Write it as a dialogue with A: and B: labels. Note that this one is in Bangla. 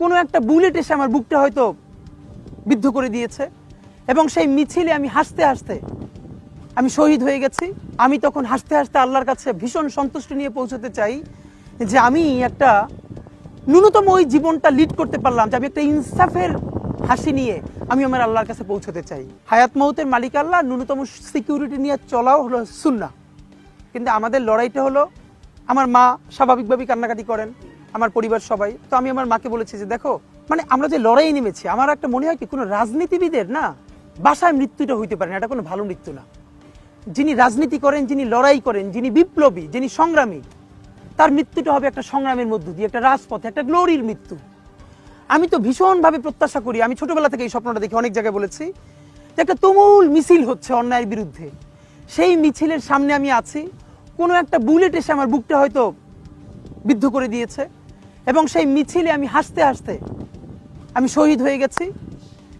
A: কোনো একটা বুলেট এসে আমার বুকটা হয়তো বিদ্ধ করে দিয়েছে এবং সেই মিছিলে আমি হাসতে হাসতে আমি শহীদ হয়ে গেছি। আমি তখন হাসতে হাসতে আল্লাহর কাছে ভীষণ সন্তুষ্টি নিয়ে পৌঁছতে চাই যে আমি একটা ন্যূনতম ওই জীবনটা লিড করতে পারলাম, যে আমি একটা ইনসাফের হাসি নিয়ে আমি আমার আল্লাহর কাছে পৌঁছতে চাই। হায়াত মৌতের মালিক আল্লাহ, ন্যূনতম সিকিউরিটি নিয়ে চলাও হলো সুন্নাহ। কিন্তু আমাদের লড়াইটা হলো, আমার মা স্বাভাবিকভাবেই কান্নাকাটি করেন, আমার পরিবার সবাই। তো আমি আমার মাকে বলেছি যে দেখো, মানে আমরা যে লড়াই নেমেছি, আমার একটা মনে হয় কি, কোনো রাজনীতিবিদের না বাসায় মৃত্যুটা হইতে পারে না, এটা কোনো ভালো মৃত্যু না। যিনি রাজনীতি করেন, যিনি লড়াই করেন, যিনি বিপ্লবী, যিনি সংগ্রামী, তার মৃত্যুটা হবে একটা সংগ্রামের মধ্য দিয়ে, একটা রাজপথে, একটা গ্লোরির মৃত্যু। আমি তো ভীষণভাবে প্রত্যাশা করি, আমি ছোটবেলা থেকে এই স্বপ্নটা দেখি, অনেক জায়গায় বলেছি যে একটা তুমুল মিছিল হচ্ছে অন্যায়ের বিরুদ্ধে, সেই মিছিলের সামনে আমি আছি, কোনো একটা বুলেট এসে আমার বুকটা হয়তো বিদ্ধ করে দিয়েছে এবং সেই মিছিলে আমি হাসতে হাসতে আমি শহীদ হয়ে গেছি।